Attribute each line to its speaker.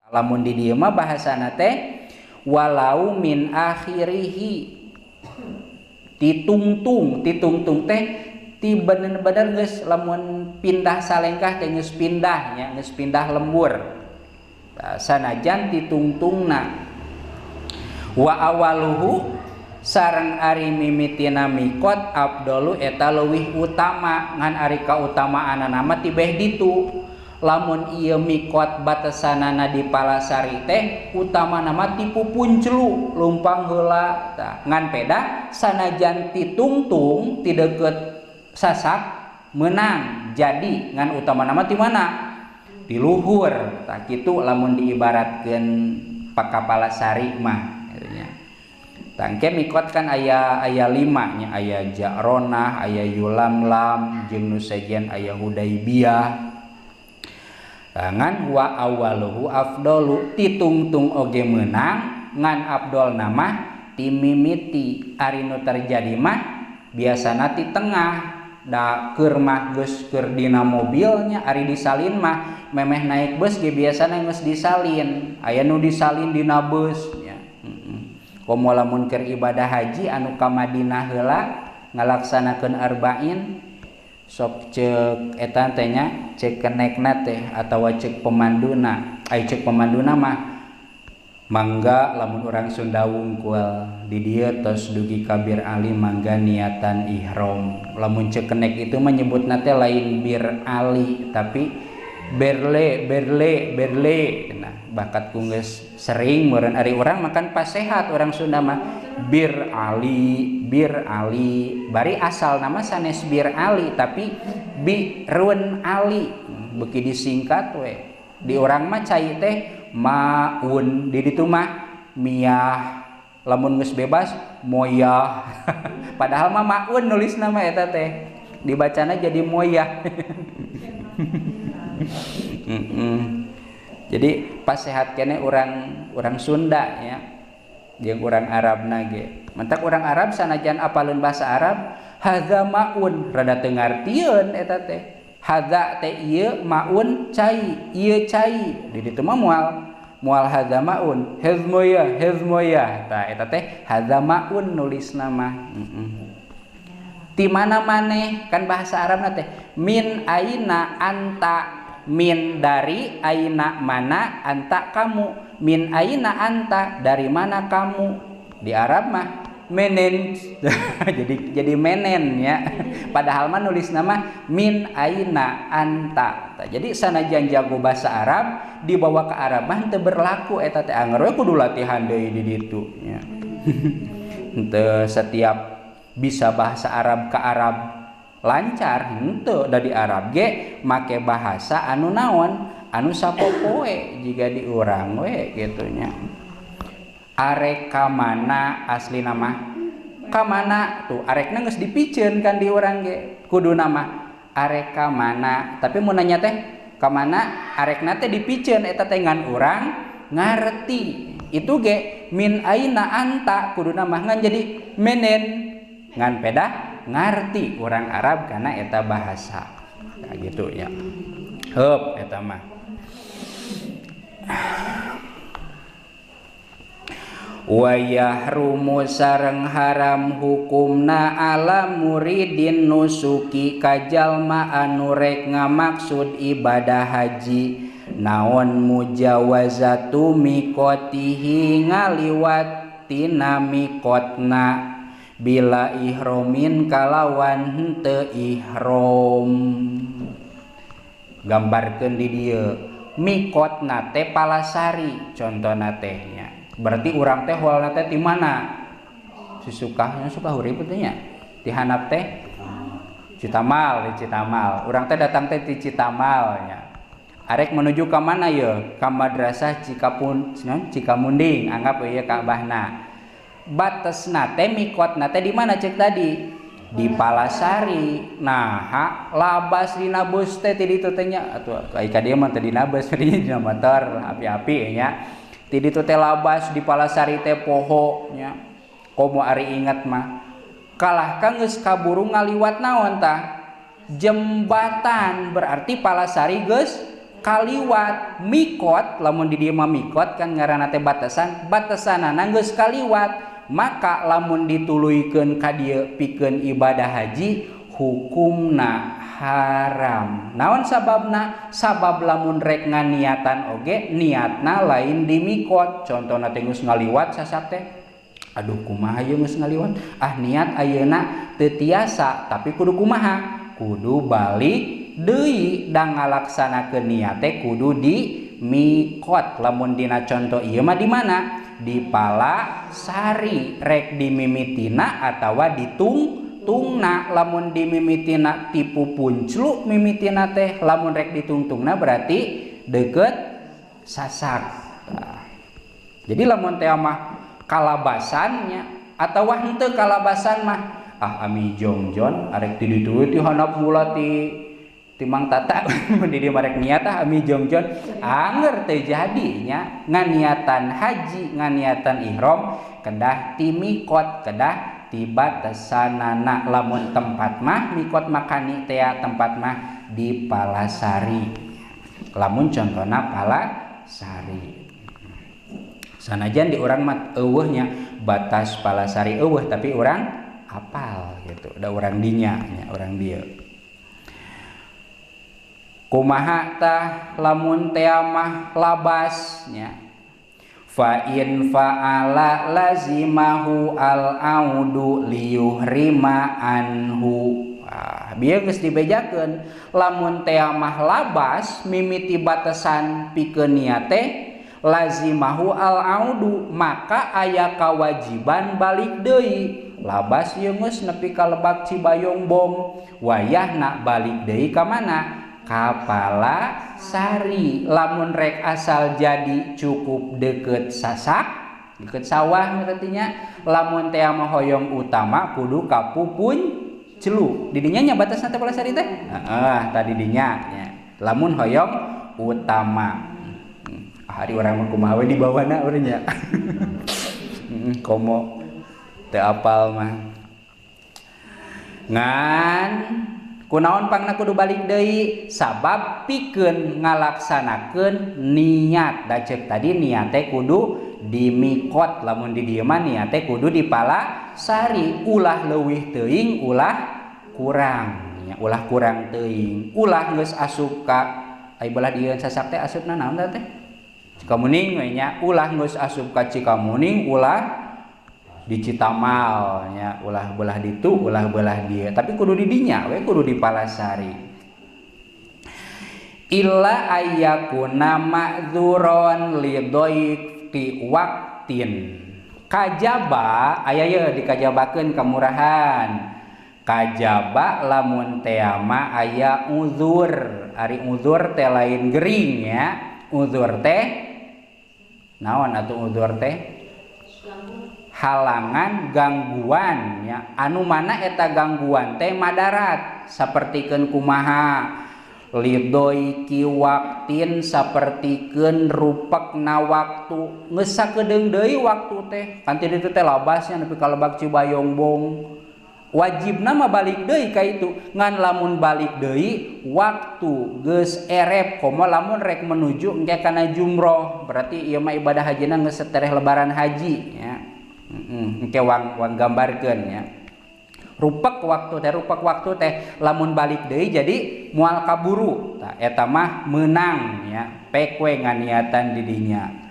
Speaker 1: Lamun di dieu mah bahasana teh walau min akhirihi, ditungtung teh ti bener-bener geus lamun pindah salengkah teh geus pindah nya, geus pindah lembur. Sanajan ditungtungna. Wa awaluhu sareng ari mimitina mikot afdalu eta leuwih utama, ngan ari kautamaanana mah ti beh ditu. Lamun ieu mikot batasanana di Palasari teh utamana mah ti Pupunclu lumpang heula tah. Ngan peda sanajan ti tungtung ti deukeut sasak meunang jadi ngan utamana mah ti mana, di luhur tah kitu lamun diibaratkeun paka Palasari mah nya. Tangke mikot kan aya 5 nya, aya Ja'ronah, aya Yulamlam, jeung nu sejen aya Hudaibiyah. Ngan wa awaluhu afdalu titungtung oge meunang ngan afdol nama ti mimiti ari nu terjadi mah biasana ti tengah da keur mah geus keur dina mobilnya ari disalin mah memeh naik bus ge biasana geus disalin, aya nu disalin dina bus nya. Komo lamun keur ibadah haji anu ka Madinah heula ngalaksanakeun arba'in sok cek eta teh nya, cek kenekna teh atawa cek pemanduna. Cek pemanduna mah mangga lamun urang Sunda wungkul di dieu tos dugi ka Bir Ali mangga niatan ihram. Lamun cek kenek itu menyebutna teh lain Bir Ali tapi berle nah bakat ku geus sering meureun ari urang makan pas sehat urang Sunda mah Bir Ali bari asal nama sanes Bir Ali tapi Birun Ali beuki disingkat we. Di urang mah cai teh maun, di ditu mah miyah, lamun geus bebas moyah. Padahal mah maun nulis nama eta teh dibacana jadi moyah. Jadi pas sehat kene urang Sunda ya jeung urang Arabna ge. Mentak urang Arab sanajan apaleun bahasa Arab hadza maun rada teu ngartieun eta teh. Hadza teh ieu, maun cai, ieu cai. Di ditu mah moal hadza maun, hezmoya. Tah eta teh hadza maun nulisna mah. Ti mana maneh kan bahasa Arabna teh min aina anta, min dari aina mana anta kamu, min aina anta dari mana kamu. Di Arab mah menen jadi menen ya, padahal mah nulis nama min aina anta. Jadi sanajan jago bahasa Arab dibawa ke Arab mah teu berlaku eta teh anger we kudu latihan deui di ditu nya. Henteu setiap bisa bahasa Arab ke Arab lancar, henteu da di Arab ge make bahasa anu naon anu sapopoe jiga di urang we kitu nya. Arek kamana asli nama kamana tuh arekna geus dipikeun kan di urang ge kudu nama arek kamana, tapi mun nanya teh kamana arekna teh dipikeun eta teh ngan urang ngarti itu ge min aina anta kudu nama ngan jadi menen ngan peda ngarti urang Arab karena eta bahasa nah, gitu ya heup eta mah. Wa yahrumu sareng haram hukumna ala muridin nusuki kajalma anu rek ngamaksud ibadah haji naon mujawazatu miqatihi ngaliwatina miqatna bila ihromin kalawan henteu ihrom. Gambarkeun di dieu miqatna teh Palasari contona teh nya. Berarti urang teh hoalna teh di mana? Susukahnya Sukahurip teh nya. Di handap teh Citamal, di Citamal. Urang teh datang teh di Citamal nya. Arek menuju ka mana ye? Ka Madrasah Cikamunding, anggap ieu Ka'bahna. Batesna teh miqatna teh di mana cek tadi? Di Palasari. Nah, labas dina bus teh ti ditu teh nya. Atuh ai ka dieu mah teh dina bus, dina motor, api-api nya. Ti ditu teh labas di Palasari teh poho nya. Komo ari inget mah kalah ka geus kaburu ngaliwat naon tah jembatan, berarti Palasari geus kaliwat mikot, lamun di dieu mah mikot kan ngaranna teh batasan, batasanana geus kaliwat, maka lamun dituluykeun ka dieu pikeun ibadah haji hukumna haram. Naon sababna? Sabab lamun rek nganiatan oge niatna lain di mikot. Contohna teh geus ngaliwat sasak teh, aduh kumaha ieu geus ngaliwat, niat ayeuna teu tiasa, tapi kudu kumaha? Kudu balik deui da ngalaksanakeun niat teh kudu di mikot. Lamun dina contoh ieu mah di mana? Di Palasari, rek di mimitina atawa di tungtungna. Lamun di mimitina tipu punclu mimitina teh, lamun rek di tungtungna berarti deket sasak. Jadi lamun teh mah kalabasannya atawa henteu kalabasan mah ami jongjon arek di ditu ti handap mula ti Mang Tata mun di dieu marek niat ami jongjon anger teu jadi nya. Nganiatan haji, nganiatan ihram kedah ti mikot, kedah ti batasanana. Lamun tempat mah mikot makani teh tempat mah di Palasari. Lamun contona Palasari. Sanajan di urang mah eueuhnya batas Palasari eueuh tapi urang apal gitu. Da urang dinya nya, urang dieu. Kumaha tah lamun teh mah labasnya? Fa in fa'ala lazimahu al-audu liyuhrima anhu. Bieu geus dibejakeun lamun teh mah labas mimiti batasan pikeun niat teh lazimahu al-audu, maka aya kawajiban balik deui. Labas ieu geus nepi ka Lebak Cibayong Bom, wayahna balik deui ka mana? Ka Palasari. Lamun rek asal jadi cukup deket sasak, deket sawah artinya. Lamun teh mah hoyong utama kudu ka Pupunclu. Di dinya nya batasna teh Palasari teh. Tadi dinya nya. Lamun hoyong utama. Hari urang mah kumaha we di bawahna urang nya. Komo teu apal mah. Ngan kunaon pangna kudu balik deui? Sabab pikeun ngalaksanakeun niat. Da ceuk tadi niat teh kudu di mikot, lamun di dieu mah niat teh kudu di Palasari. Ulah leuwih teuing, ulah kurang nya, ulah kurang teuing. Ulah geus asup ka ai belah dieu sasak teh asupna naon teh? Cikamuning we nya. Ulah geus asup ka Cikamuning, ulah di Citamal nya, ulah belah ditu, ulah belah dieu, tapi kudu di dinya we, kudu di Palasari. Illa ayyakuna ma'dzuron li dhaiqi waqtin. Kajaba aya ye dikajabakeun kamurahan. Kajaba lamun teh mah aya uzur. Ari uzur teh lain gering ya. Uzur teh naon atuh uzur teh? Halangan, gangguan ya, anu mana eta gangguan teh madarat, sapertikeun kumaha? Lidoi ki waktin, sapertikeun rupekna waktu. Geus sakedeung deui waktu teh, kan ti ditu teh labasnya nepi ka Lebak Cibayong Bom. Wajibna mah balik deui ka itu. Ngan lamun balik deui waktu geus erep, komo lamun rek menuju engke kana jumroh, berarti ieu mah ibadah hajina geus satereh lebaran haji ya. Engke wang gambarkeun ya. Rupek waktu teh lamun balik deui jadi moal kaburu. Tah eta mah meunang ya, pek we nganiatan di dinya.